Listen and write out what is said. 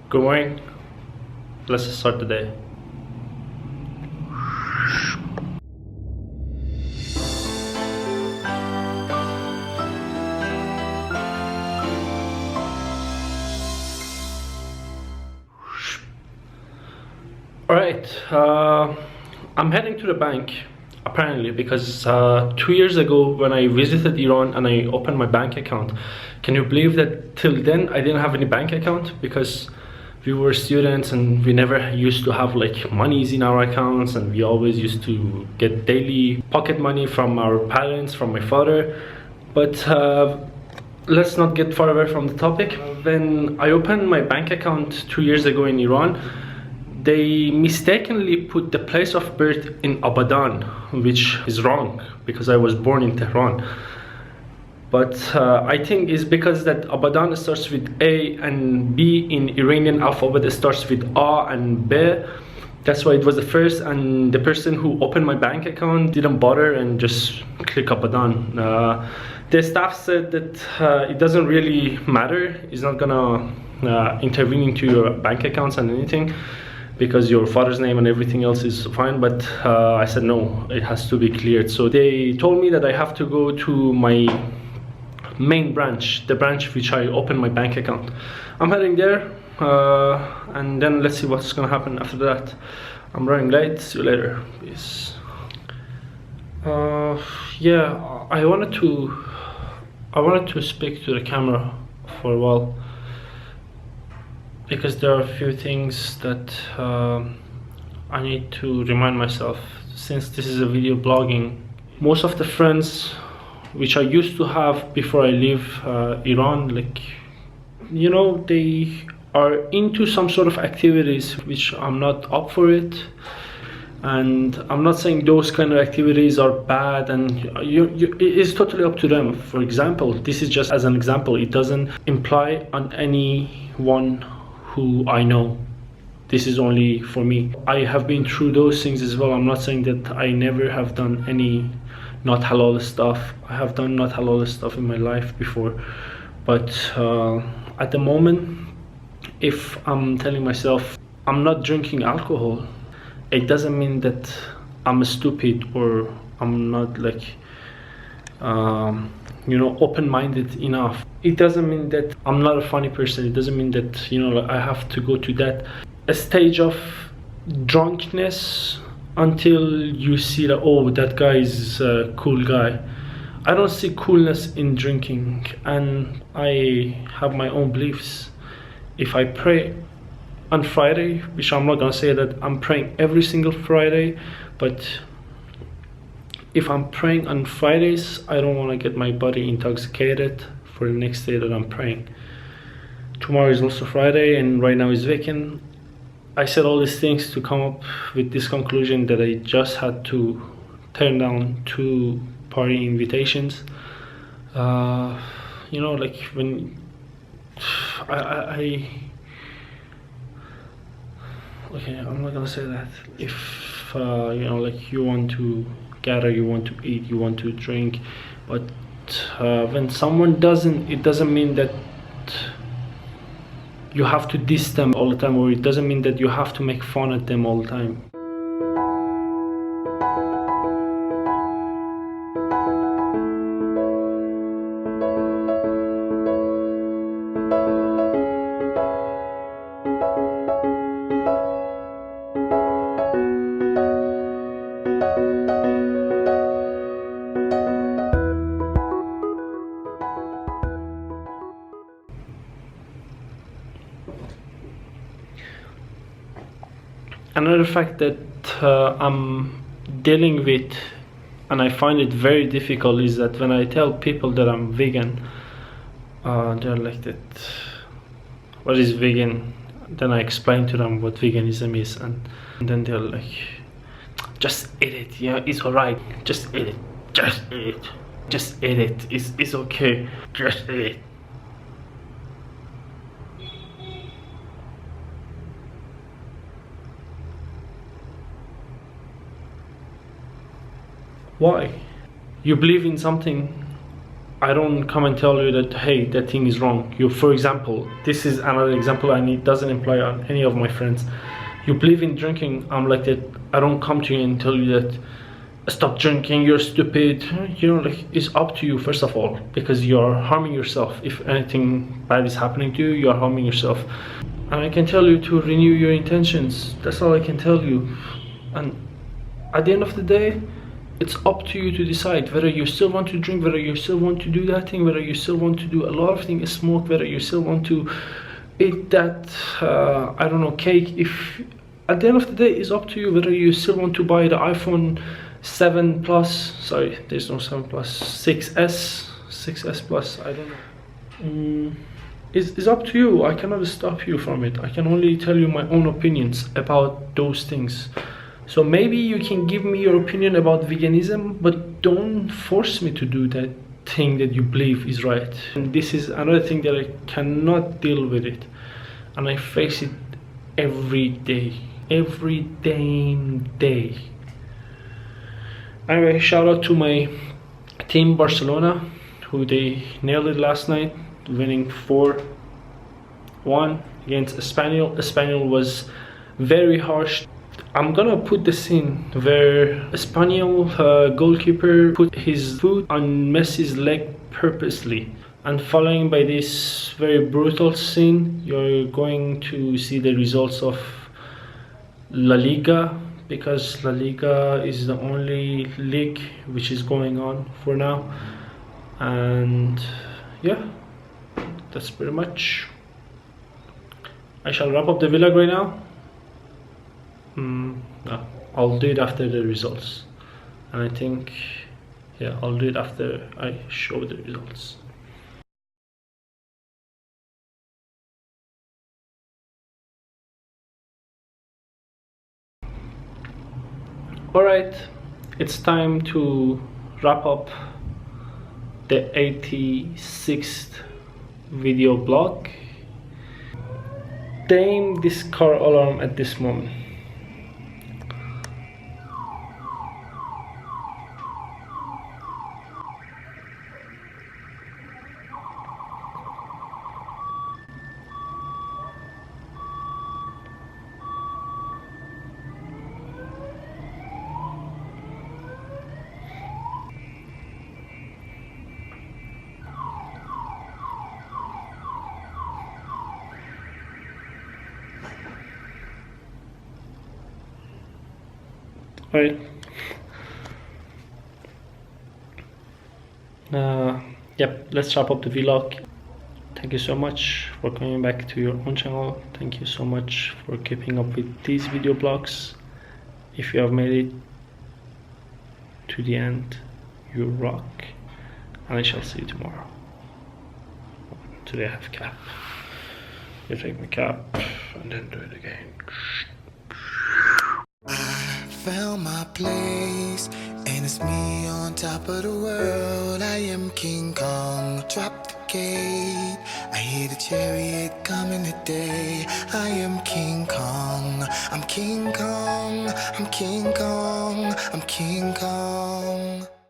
Good morning. Let's start the day. Alright, I'm heading to the bank apparently because 2 years ago when I visited Iran and I opened my bank account, can you believe that till then I didn't have any bank account because we were students and we never used to have like monies in our accounts, and we always used to get daily pocket money from our parents, from my father. But let's not get far away from the topic. When I opened my bank account 2 years ago in Iran, they mistakenly put the place of birth in Abadan, which is wrong because I was born in Tehran. But I think it's because that Abadan starts with A and B in Iranian alphabet. It starts with A and B. That's why it was the first, and the person who opened my bank account didn't bother and just click Abadan. The staff said that it doesn't really matter. It's not gonna intervene into your bank accounts and anything, because your father's name and everything else is fine. But I said no, it has to be cleared. So they told me that I have to go to my main branch, the branch which I opened my bank account. I'm heading there, and then let's see what's gonna happen after that. I'm running late. See you later. Peace. Yeah, I wanted to speak to the camera for a while, because there are a few things that I need to remind myself, since this is a video blogging. Most of the friends which I used to have before I leave Iran, like, you know, they are into some sort of activities which I'm not up for it. And I'm not saying those kind of activities are bad, and it's totally up to them. For example, this is just as an example, it doesn't imply on anyone who I know. This is only for me. I have been through those things as well. I'm not saying that I never have done any not halal stuff. I have done not halal stuff in my life before, but at the moment, if I'm telling myself I'm not drinking alcohol, it doesn't mean that I'm stupid or I'm not like you know, open-minded enough. It doesn't mean that I'm not a funny person. It doesn't mean that, you know, I have to go to that a stage of drunkenness until you see that, oh, that guy is a cool guy. I don't see coolness in drinking, and I have my own beliefs. If I pray on Friday, which I'm not gonna say that I'm praying every single Friday, but if I'm praying on Fridays, I don't want to get my body intoxicated for the next day that I'm praying. Tomorrow is also Friday, and right now is weekend. I said all these things to come up with this conclusion that I just had to turn down 2 party invitations. You know, like when okay, I'm not gonna say that. If you know, like, you want to gather, you want to eat, you want to drink, but when someone doesn't, it doesn't mean that you have to diss them all the time, or it doesn't mean that you have to make fun at them all the time. Another fact that I'm dealing with, and I find it very difficult, is that when I tell people that I'm vegan, they're like, that what is vegan? Then I explain to them what veganism is, and then they're like, just eat it, yeah, it's alright, just eat it, just eat it, just eat it, it's okay, just eat it. Why? You believe in something I don't come and tell you that, hey, that thing is wrong. You, for example, this is another example I need, doesn't apply on any of my friends. You believe in drinking, I'm like that. I don't come to you and tell you that stop drinking, you're stupid. You know, like, it's up to you first of all, because you're harming yourself. If anything bad is happening to you, you're harming yourself. And I can tell you to renew your intentions. That's all I can tell you. And at the end of the day, it's up to you to decide whether you still want to drink, whether you still want to do that thing, whether you still want to do a lot of things, smoke, whether you still want to eat that I don't know, cake. If at the end of the day, it's up to you whether you still want to buy the iPhone 7 Plus. Sorry, there's no 7 Plus. 6S Plus. I don't know. It's up to you. I cannot stop you from it. I can only tell you my own opinions about those things. So maybe you can give me your opinion about veganism, but don't force me to do that thing that you believe is right. And this is another thing that I cannot deal with it. And I face it every day. Every damn day. Anyway, shout out to my team Barcelona, who they nailed it last night, winning 4-1 against Espanyol. Espanyol was very harsh. I'm gonna put the scene where Espanyol goalkeeper put his foot on Messi's leg purposely, and following by this very brutal scene, you're going to see the results of La Liga, because La Liga is the only league which is going on for now. And yeah, that's pretty much. I shall wrap up the vlog right now. No, I'll do it after the results, and I think, yeah, I'll do it after I show the results. Alright, it's time to wrap up the 86th video blog. Damn this car alarm at this moment. Alright. Yep, let's wrap up the vlog. Thank you so much for coming back to your own channel. Thank you so much for keeping up with these video blogs. If you have made it to the end, you rock. And I shall see you tomorrow. Today I have cap. You take my cap and then do it again. Found my place, and it's me on top of the world. I am King Kong. Drop the gate, I hear the chariot coming today. I am King Kong. I'm King Kong. I'm King Kong. I'm King Kong.